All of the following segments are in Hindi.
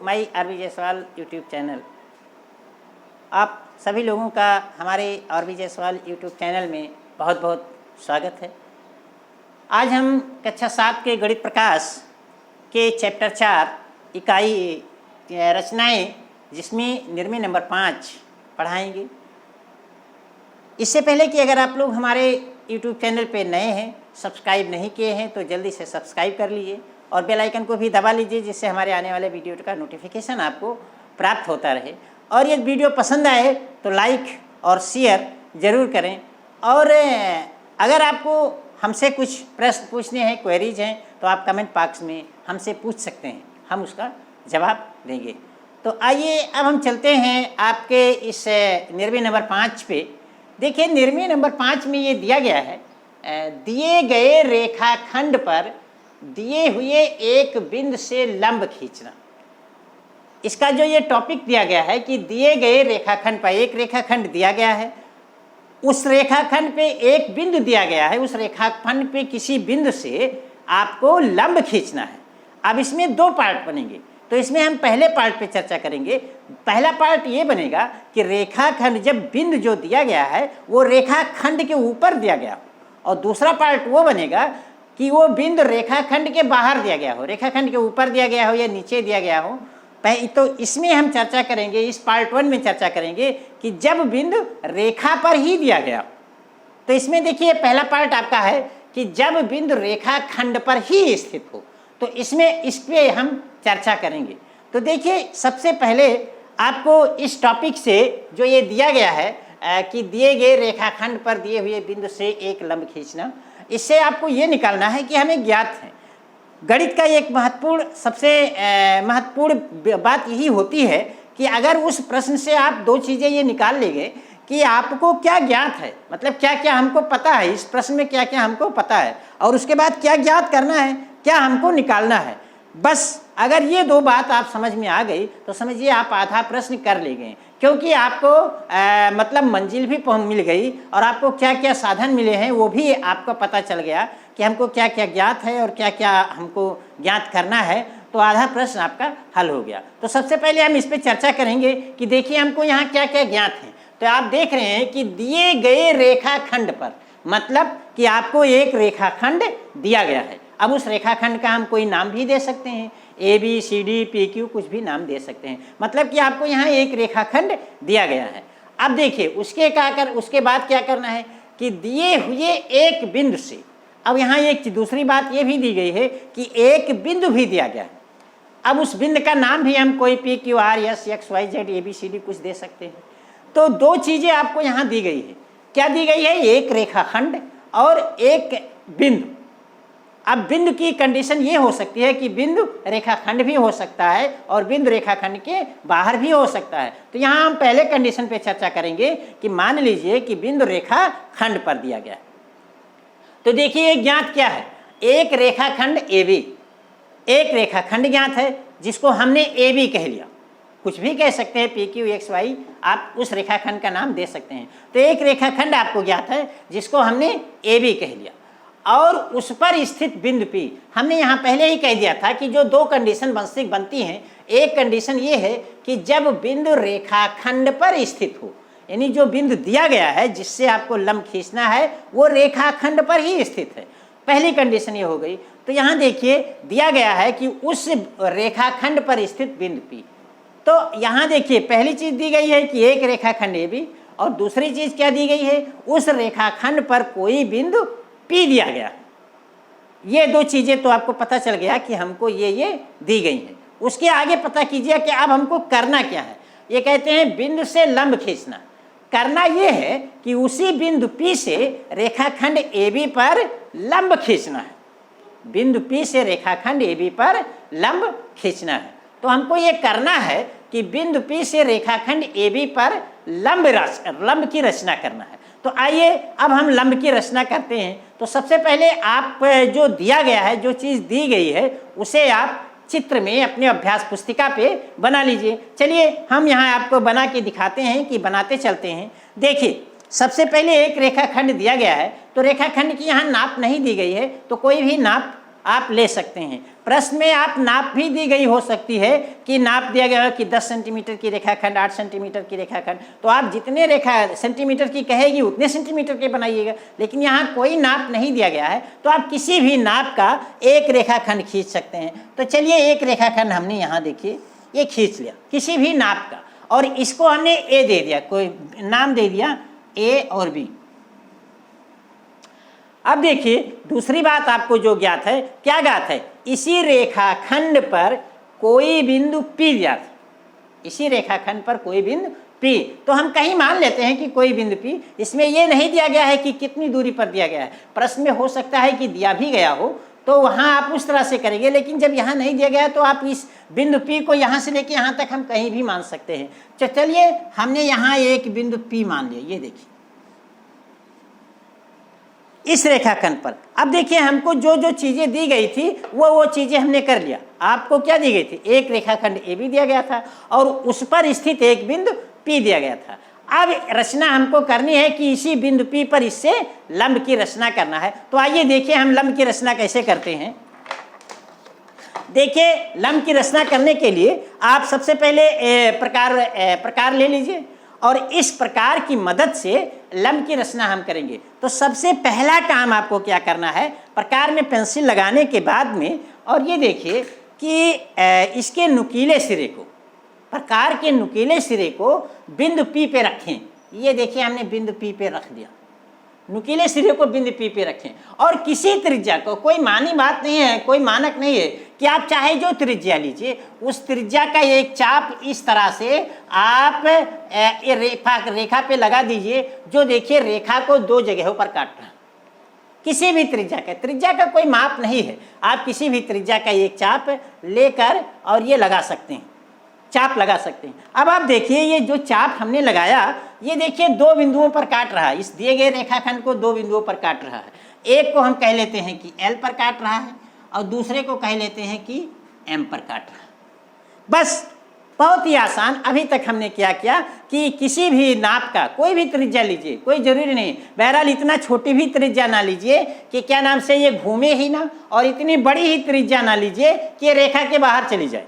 माई आरवी जायसवाल यूट्यूब चैनल। आप सभी लोगों का हमारे आरवी जायसवाल यूट्यूब चैनल में बहुत बहुत स्वागत है। आज हम कक्षा 7 के गणित प्रकाश के चैप्टर 4 इकाई रचनाएं जिसमें निर्णय नंबर 5 पढ़ाएंगे। इससे पहले कि अगर आप लोग हमारे यूट्यूब चैनल पे नए हैं, सब्सक्राइब नहीं किए हैं तो जल्दी से सब्सक्राइब कर लीजिए और बेल आइकन को भी दबा लीजिए, जिससे हमारे आने वाले वीडियो का नोटिफिकेशन आपको प्राप्त होता रहे। और ये वीडियो पसंद आए तो लाइक और शेयर ज़रूर करें। और अगर आपको हमसे कुछ प्रश्न पूछने हैं, क्वेरीज हैं, तो आप कमेंट बॉक्स में हमसे पूछ सकते हैं, हम उसका जवाब देंगे। तो आइए अब हम चलते हैं आपके इस निर्णय नंबर 5 पे। देखिए, निर्णय नंबर 5 में ये दिया गया है, दिए गए रेखाखंड पर दिए हुए एक बिंदु से लंब खींचना। इसका जो ये टॉपिक दिया गया है कि दिए गए रेखाखंड पर एक रेखाखंड दिया गया है, उस रेखाखंड पे एक बिंदु दिया गया है, उस रेखाखंड पे किसी बिंदु से आपको लंब खींचना है। अब इसमें 2 पार्ट बनेंगे, तो इसमें हम पहले पार्ट पे चर्चा करेंगे। पहला पार्ट ये बनेगा कि रेखाखंड, जब बिंदु जो दिया गया है वो रेखाखंड के ऊपर दिया गया हो, और दूसरा पार्ट वो बनेगा कि वो बिंदु रेखाखंड के बाहर दिया गया हो, रेखाखंड के ऊपर दिया गया हो या नीचे दिया गया हो। तो इसमें हम चर्चा करेंगे, इस पार्ट 1 में चर्चा करेंगे कि जब बिंदु रेखा पर ही दिया गया। तो इसमें देखिए, पहला पार्ट आपका है कि जब बिंदु रेखाखंड पर ही स्थित हो, तो इसमें इस पे हम चर्चा करेंगे। तो देखिए, सबसे पहले आपको इस टॉपिक से जो ये दिया गया है कि दिए गए रेखाखंड पर दिए हुए बिंदु से एक लंब खींचना, इससे आपको ये निकालना है कि हमें ज्ञात है। गणित का एक सबसे महत्वपूर्ण बात यही होती है कि अगर उस प्रश्न से आप 2 चीज़ें ये निकाल लेंगे कि आपको क्या ज्ञात है, मतलब क्या क्या हमको पता है, इस प्रश्न में क्या क्या हमको पता है, और उसके बाद क्या ज्ञात करना है, क्या हमको निकालना है। बस अगर ये 2 बात आप समझ में आ गई तो समझिए आप आधा प्रश्न कर ले गए, क्योंकि आपको मतलब मंजिल भी मिल गई और आपको क्या क्या साधन मिले हैं वो भी आपको पता चल गया कि हमको क्या क्या ज्ञात है और क्या क्या हमको ज्ञात करना है। तो आधा प्रश्न आपका हल हो गया। तो सबसे पहले हम इस पर चर्चा करेंगे कि देखिए हमको यहाँ क्या क्या ज्ञात है। तो आप देख रहे हैं कि दिए गए रेखाखंड पर, मतलब कि आपको एक रेखाखंड दिया गया है। अब उस रेखाखंड का हम कोई नाम भी दे सकते हैं, ABCD PQ, कुछ भी नाम दे सकते हैं, मतलब कि आपको यहाँ एक रेखाखंड दिया गया है। अब देखिए उसके बाद क्या करना है कि दिए हुए एक बिंदु से, अब यहाँ एक दूसरी बात ये भी दी गई है कि एक बिंदु भी दिया गया है। अब उस बिंदु का नाम भी हम कोई PQR S X Y Z ABCD कुछ दे सकते हैं। तो 2 चीज़ें आपको यहाँ दी गई है। क्या दी गई है? एक रेखाखंड और एक बिंदु। अब बिंदु की कंडीशन ये हो सकती है कि बिंदु रेखाखंड भी हो सकता है और बिंदु रेखाखंड के बाहर भी हो सकता है। तो यहाँ हम पहले कंडीशन पे चर्चा करेंगे कि मान लीजिए कि बिंदु रेखाखंड पर दिया गया। तो देखिए ज्ञात क्या है, एक रेखाखंड AB, एक रेखाखंड ज्ञात है जिसको हमने AB कह लिया, कुछ भी कह सकते हैं, PQXY, आप उस रेखाखंड का नाम दे सकते हैं। तो एक रेखाखंड आपको ज्ञात है जिसको हमने AB कह लिया, और उस पर स्थित बिंदु P, हमने यहाँ पहले ही कह दिया था कि जो 2 कंडीशन बनती हैं। एक कंडीशन ये है कि जब बिंदु रेखाखंड पर स्थित हो, यानी जो बिंदु दिया गया है जिससे आपको लंब खींचना है वो रेखाखंड पर ही स्थित है। पहली कंडीशन ये हो गई। तो यहाँ देखिए दिया गया है कि उस रेखाखंड पर स्थित बिंदु P। तो यहाँ देखिए पहली चीज दी गई है कि एक रेखाखंड AB, और दूसरी चीज क्या दी गई है, उस रेखाखंड पर कोई बिंदु P दिया गया। ये 2 चीजें तो आपको पता चल गया कि हमको ये दी गई हैं। उसके आगे पता कीजिए कि अब हमको करना क्या है। ये कहते हैं बिंदु से लंब खींचना। करना ये है कि उसी बिंदु P से रेखाखंड AB पर लंब खींचना है। बिंदु P से रेखाखंड AB पर लंब खींचना है। तो हमको ये करना है कि बिंदु P से रेखाखंड AB पर लंब की रचना करना है। तो आइए अब हम लंब की रचना करते हैं। तो सबसे पहले आप जो दिया गया है, जो चीज़ दी गई है, उसे आप चित्र में अपने अभ्यास पुस्तिका पे बना लीजिए। चलिए हम यहाँ आपको बना के दिखाते हैं कि बनाते चलते हैं। देखिए सबसे पहले एक रेखाखंड दिया गया है, तो रेखाखंड की यहाँ नाप नहीं दी गई है, तो कोई भी नाप आप ले सकते हैं। प्रश्न में आप नाप भी दी गई हो सकती है कि नाप दिया गया है कि 10 सेंटीमीटर की रेखाखंड, 8 सेंटीमीटर की रेखाखंड, तो आप जितने रेखा सेंटीमीटर की कहेगी उतने सेंटीमीटर के बनाइएगा। लेकिन यहाँ कोई नाप नहीं दिया गया है, तो आप किसी भी नाप का एक रेखाखंड खींच सकते हैं। तो चलिए एक रेखाखंड हमने यहाँ देखिए ये खींच लिया किसी भी नाप का, और इसको हमने ए दे दिया, कोई नाम दे दिया ए और बी। अब देखिए दूसरी बात आपको जो ज्ञात है, क्या ज्ञात है, इसी रेखाखंड पर कोई बिंदु P ज्ञात है, इसी रेखाखंड पर कोई बिंदु P। तो हम कहीं मान लेते हैं कि कोई बिंदु P, इसमें यह नहीं दिया गया है कि कितनी दूरी पर दिया गया है। प्रश्न में हो सकता है कि दिया भी गया हो तो वहां आप उस तरह से करेंगे, लेकिन जब यहाँ नहीं दिया गया है तो आप इस बिंदु P को यहाँ से लेके यहाँ तक हम कहीं भी मान सकते हैं। तो चलिए हमने यहाँ एक बिंदु P मान लिया, ये देखिए इस रेखाखंड पर। अब देखिए हमको जो जो चीजें दी गई थी वो चीजें हमने कर लिया। आपको क्या दी गई थी, एक रेखाखंड ए भी दिया गया था और उस पर स्थित एक बिंदु P दिया गया था। अब रचना हमको करनी है कि इसी बिंदु P पर इससे लंब की रचना करना है। तो आइए देखिए हम लंब की रचना कैसे करते हैं। देखिए लंब की रचना करने के लिए आप सबसे पहले प्रकार ले लीजिए और इस प्रकार की मदद से लंब की रचना हम करेंगे। तो सबसे पहला काम आपको क्या करना है, प्रकार में पेंसिल लगाने के बाद में, और ये देखिए कि इसके नुकीले सिरे को, प्रकार के नुकीले सिरे को बिंदु P पे रखें। ये देखिए हमने बिंदु P पे रख दिया, नुकीले सिरे को बिंदु P पे रखें। और किसी त्रिज्या को, कोई मानी बात नहीं है, कोई मानक नहीं है कि आप चाहे जो त्रिज्या लीजिए, उस त्रिज्या का एक चाप इस तरह से आप रेखा पे लगा दीजिए, जो देखिए रेखा को दो जगहों पर काटना। किसी भी त्रिज्या का कोई माप नहीं है, आप किसी भी त्रिज्या का एक चाप लेकर और ये लगा सकते हैं, चाप लगा सकते हैं। अब आप देखिए ये जो चाप हमने लगाया, ये देखिए दो बिंदुओं पर काट रहा है, इस दिए गए रेखाखंड को दो बिंदुओं पर काट रहा है। एक को हम कह लेते हैं कि L पर काट रहा है और दूसरे को कह लेते हैं कि M पर काट रहा है। बस बहुत ही आसान। अभी तक हमने क्या किया कि किसी भी नाप का कोई भी त्रिज्या लीजिए, कोई जरूरी नहीं, बहरहाल इतना छोटी भी त्रिज्या ना लीजिए कि क्या नाम से ये घूमे ही ना, और इतनी बड़ी ही त्रिज्या ना लीजिए कि ये रेखा के बाहर चली जाए।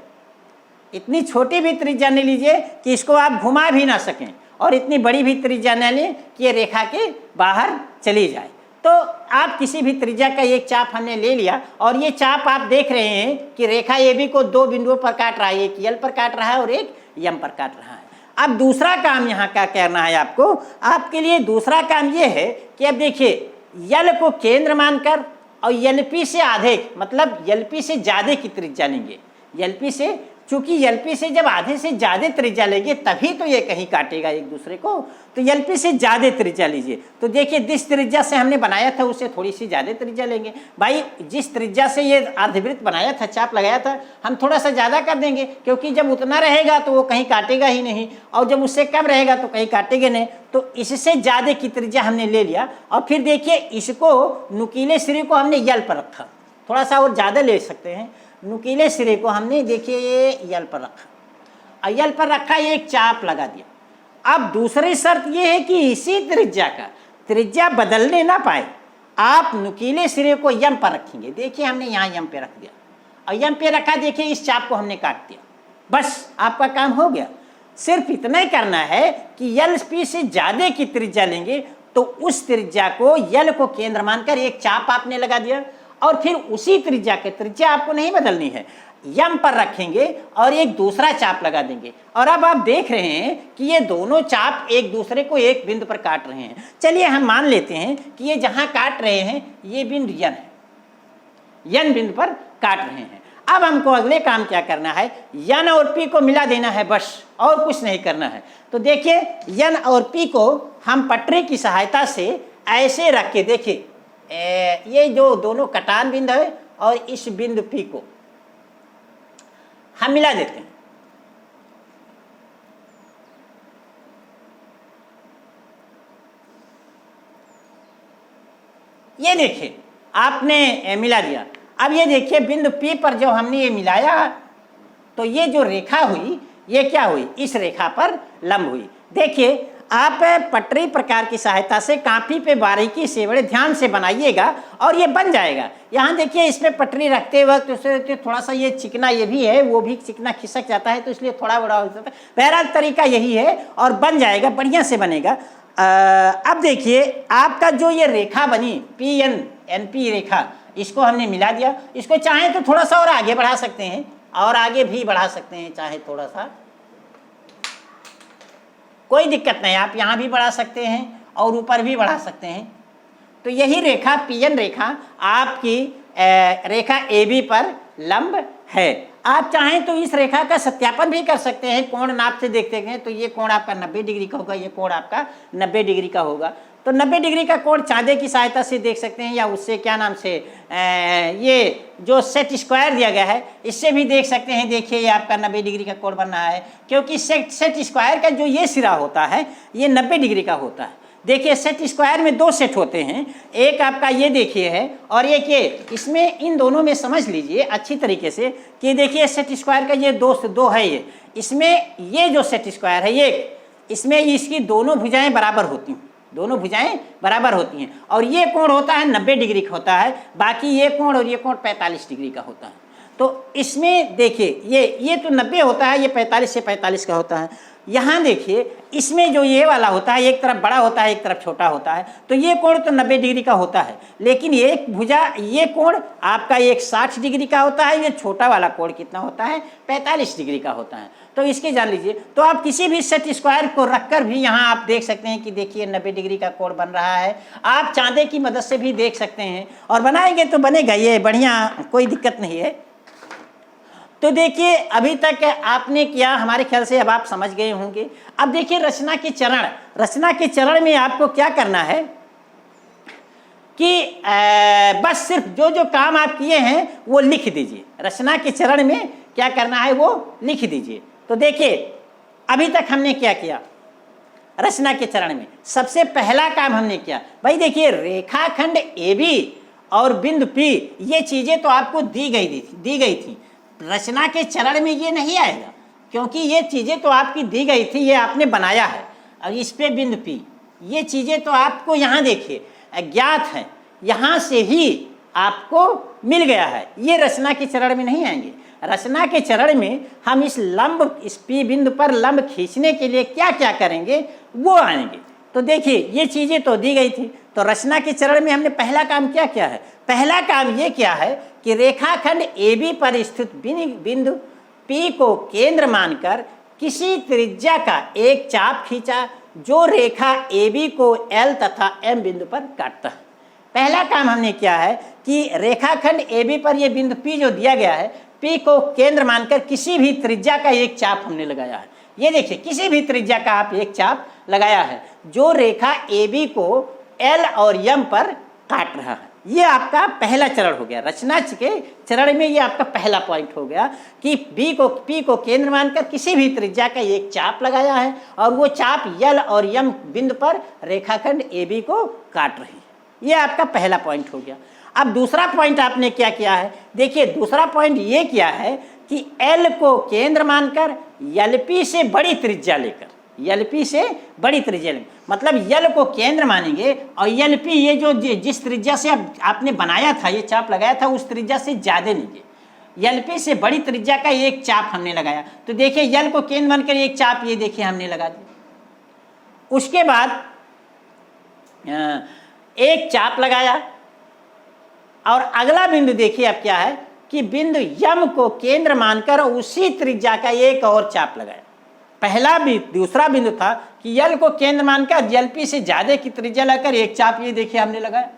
इतनी छोटी भी त्रिज्या नहीं लीजिए कि इसको आप घुमा भी ना सकें, और इतनी बड़ी भी त्रिज्या न लें कि ये रेखा के बाहर चली जाए। तो आप किसी भी त्रिज्या का एक चाप हमने ले लिया, और ये चाप आप देख रहे हैं कि रेखा AB को दो बिंदुओं पर काट रहा है, एक L पर काट रहा है और एक M पर काट रहा है। अब दूसरा काम यहाँ क्या करना है आपको, आपके लिए दूसरा काम ये है कि अब देखिए L को केंद्र मानकर और LP से आधे, मतलब LP से ज़्यादा की त्रिज्या लेंगे। LP से, चूंकि LP से जब आधे से ज़्यादा त्रिज्या लेंगे तभी तो ये कहीं काटेगा एक दूसरे को, तो LP से ज़्यादा त्रिज्या लीजिए। तो देखिए जिस त्रिज्या से हमने बनाया था उससे थोड़ी सी ज़्यादा त्रिज्या लेंगे। भाई जिस त्रिज्या से ये अर्धवृत्त बनाया था, चाप लगाया था, हम थोड़ा सा ज़्यादा कर देंगे, क्योंकि जब उतना रहेगा तो वो कहीं काटेगा ही नहीं, और जब उससे कम रहेगा तो कहीं काटेगा नहीं। तो इससे ज़्यादा की त्रिज्या हमने ले लिया, और फिर देखिए इसको नुकीले सिरे को हमने L पर रखा, थोड़ा सा और ज़्यादा ले सकते हैं। नुकीले सिरे को हमने देखिए ये L पर रखा, L पर रखा, एक चाप लगा दिया। अब दूसरी शर्त ये है कि इसी त्रिज्या का त्रिज्या बदलने ना पाए, आप नुकीले सिरे को M पर रखेंगे। देखिए हमने यहाँ M पे रख दिया, और M पे रखा, देखिए इस चाप को हमने काट दिया, बस आपका काम हो गया। सिर्फ इतना ही करना है कि LP से ज़्यादा की त्रिज्या लेंगे तो उस त्रिज्या को L को केंद्र मानकर एक चाप आपने लगा दिया, और फिर उसी त्रिज्या के, त्रिज्या आपको नहीं बदलनी है, M पर रखेंगे और एक दूसरा चाप लगा देंगे। और अब आप देख रहे हैं कि ये दोनों चाप एक दूसरे को एक बिंदु पर काट रहे हैं। चलिए हम मान लेते हैं कि ये जहां काट रहे हैं ये बिंदु N है, N बिंदु पर काट रहे हैं। अब हमको अगले काम क्या करना है, N और P को मिला देना है, बस और कुछ नहीं करना है। तो देखिए N और P को हम पटरी की सहायता से ऐसे रख के, देखिए ये जो दोनों कटान बिंदु है और इस बिंदु P को हम मिला देते हैं। ये देखिए आपने मिला दिया। अब ये देखिए बिंदु P पर जब हमने ये मिलाया तो ये जो रेखा हुई ये क्या हुई, इस रेखा पर लंब हुई। देखिए आप पटरी प्रकार की सहायता से कापी पे बारीकी से बड़े ध्यान से बनाइएगा और ये बन जाएगा। यहाँ देखिए इसमें पटरी रखते वक्त उससे थोड़ा सा ये चिकना ये भी है, वो भी चिकना खिसक जाता है, तो इसलिए थोड़ा बड़ा हो जाता है। बहरहाल तरीका यही है और बन जाएगा, बढ़िया से बनेगा। अब देखिए आपका जो ये रेखा बनी PNP रेखा, इसको हमने मिला दिया। इसको चाहें तो थोड़ा सा और आगे बढ़ा सकते हैं, और आगे भी बढ़ा सकते हैं चाहे थोड़ा सा, कोई दिक्कत नहीं। आप यहाँ भी बढ़ा सकते हैं और ऊपर भी बढ़ा सकते हैं। तो यही रेखा PN रेखा आपकी रेखा AB पर लंब है। आप चाहें तो इस रेखा का सत्यापन भी कर सकते हैं, कोण नाप से देखते हैं तो ये कोण आपका 90 डिग्री का होगा, ये कोण आपका 90 डिग्री का होगा। तो 90 डिग्री का कोण चांदे की सहायता से देख सकते हैं, या उससे क्या नाम से ये जो सेट स्क्वायर दिया गया है इससे भी देख सकते हैं। देखिए ये आपका 90 डिग्री का कोण बन रहा है, क्योंकि सेट स्क्वायर का जो ये सिरा होता है ये 90 डिग्री का होता है। देखिए सेट स्क्वायर में 2 सेट होते हैं, एक आपका ये देखिए है और एक ये। इसमें इन दोनों में समझ लीजिए अच्छी तरीके से कि देखिए सेट स्क्वायर का ये दो है, ये इसमें ये जो सेट स्क्वायर है ये, इसमें इसकी दोनों भुजाएं बराबर होती हैं, दोनों भुजाएं बराबर होती हैं, और ये कोण होता है 90 डिग्री का होता है, बाकी ये कोण और ये कोण 45 डिग्री का होता है। तो इसमें देखिए ये तो 90 होता है, ये 45 से 45 का होता है। यहाँ देखिए इसमें जो ये वाला होता है एक तरफ बड़ा होता है एक तरफ छोटा होता है, तो ये कोण तो 90 डिग्री का होता है, लेकिन एक भुजा ये कोण आपका एक 60 डिग्री का होता है, ये छोटा वाला कोण कितना होता है 45 डिग्री का होता है। तो इसके जान लीजिए। तो आप किसी भी सेट स्क्वायर को रखकर भी यहाँ आप देख सकते हैं कि देखिए 90 डिग्री का कोण बन रहा है। आप चांदे की मदद से भी देख सकते हैं, और बनाएंगे तो बनेगा ये बढ़िया, कोई दिक्कत नहीं है। तो देखिए अभी तक आपने किया, हमारे ख्याल से अब आप समझ गए होंगे। अब देखिए रचना के चरण, रचना के चरण में आपको क्या करना है कि बस सिर्फ जो जो काम आप किए हैं वो लिख दीजिए। रचना के चरण में क्या करना है वो लिख दीजिए। तो देखिए अभी तक हमने क्या किया रचना के चरण में, सबसे पहला काम हमने किया भाई, देखिए रेखाखंड AB और बिंदु P, ये चीजें तो आपको दी गई थी। रचना के चरण में ये नहीं आएगा, क्योंकि ये चीजें तो आपकी दी गई थी, ये आपने बनाया है। अब इस पे बिंदु P, ये चीजें तो आपको यहाँ देखिए अज्ञात है, यहाँ से ही आपको मिल गया है, ये रचना के चरण में नहीं आएंगे। रचना के चरण में हम इस लंब, इस P बिंदु पर लंब खींचने के लिए क्या क्या करेंगे वो आएंगे। तो देखिए ये चीजें तो दी गई थी, तो रचना के चरण में हमने पहला काम क्या किया है, पहला काम ये किया है कि रेखाखंड AB पर स्थित बिंदु P को केंद्र मानकर किसी त्रिज्या का एक चाप खींचा जो रेखा AB को L तथा M बिंदु पर काटता है। पहला काम हमने किया है कि रेखाखंड AB पर यह बिंदु P जो दिया गया है, P को केंद्र मानकर किसी भी त्रिज्या का एक चाप हमने लगाया है। ये देखिए किसी भी त्रिज्या का आप एक चाप लगाया है जो रेखा AB को L और M पर काट रहा है। ये आपका पहला चरण हो गया। रचना के चरण में ये आपका पहला पॉइंट हो गया कि P को केंद्र मानकर किसी भी त्रिज्या का एक चाप लगाया है और वो चाप L और M बिंदु पर रेखाखंड AB को काट रही है। ये आपका पहला पॉइंट हो गया। अब दूसरा पॉइंट आपने क्या किया है, देखिए दूसरा पॉइंट ये किया है कि L को केंद्र मानकर LP से बड़ी त्रिज्या लेकर, LP से बड़ी त्रिज्या लेकर, मतलब L को केंद्र मानेंगे और LP ये जो जिस त्रिज्या से आपने बनाया था, ये चाप लगाया था, उस त्रिज्या से ज़्यादा लीजिए। LP से बड़ी त्रिज्या का एक चाप हमने लगाया, तो देखिए L को केंद्र मानकर एक चाप ये देखिए हमने लगा दिया। उसके बाद एक चाप लगाया और अगला बिंदु देखिए अब क्या है कि बिंदु M को केंद्र मानकर उसी त्रिज्या का एक और चाप लगाया। पहला भी दूसरा बिंदु था कि L को केंद्र मानकर LP से ज्यादा की त्रिज्या लगाकर एक चाप ये देखिए हमने लगाया।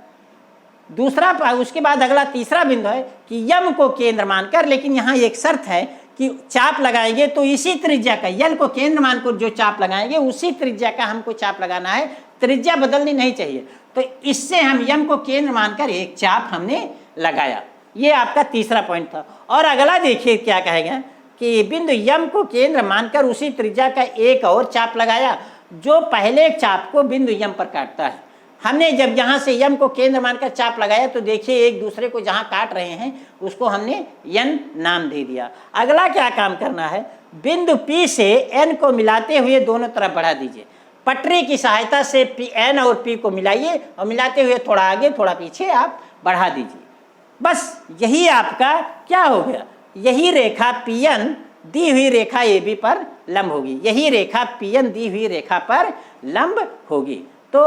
दूसरा, उसके बाद अगला तीसरा बिंदु है कि M को केंद्र मानकर, लेकिन यहाँ एक शर्त है कि चाप लगाएंगे तो इसी त्रिज्या का, L को केंद्र मानकर जो चाप लगाएंगे उसी त्रिज्या का हमको चाप लगाना है, त्रिज्या बदलनी नहीं चाहिए। तो इससे हम M को केंद्र मानकर एक चाप हमने लगाया। ये आपका तीसरा पॉइंट था। और अगला देखिए क्या कहेगा कि बिंदु M को केंद्र मानकर उसी त्रिज्या का एक और चाप लगाया जो पहले चाप को बिंदु M पर काटता है। हमने जब यहाँ से M को केंद्र मानकर चाप लगाया तो देखिए एक दूसरे को जहाँ काट रहे हैं उसको हमने N नाम दे दिया। अगला क्या काम करना है, बिंदु P से N को मिलाते हुए दोनों तरफ बढ़ा दीजिए। पटरी की सहायता से पी एन और पी को मिलाइए और मिलाते हुए थोड़ा आगे थोड़ा पीछे आप बढ़ा दीजिए। बस यही आपका क्या हो गया, यही रेखा पी एन दी हुई रेखा ए बी पर लंब होगी, यही रेखा पी एन दी हुई रेखा पर लंब होगी। तो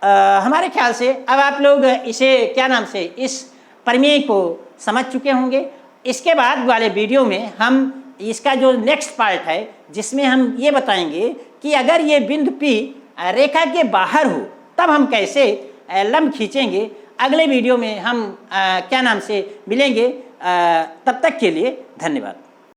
हमारे ख्याल से अब आप लोग इसे क्या नाम से इस प्रमेय को समझ चुके होंगे। इसके बाद वाले वीडियो में हम इसका जो नेक्स्ट पार्ट है जिसमें हम ये बताएंगे कि अगर ये बिंदु P रेखा के बाहर हो तब हम कैसे लंब खींचेंगे। अगले वीडियो में हम क्या नाम से मिलेंगे। तब तक के लिए धन्यवाद।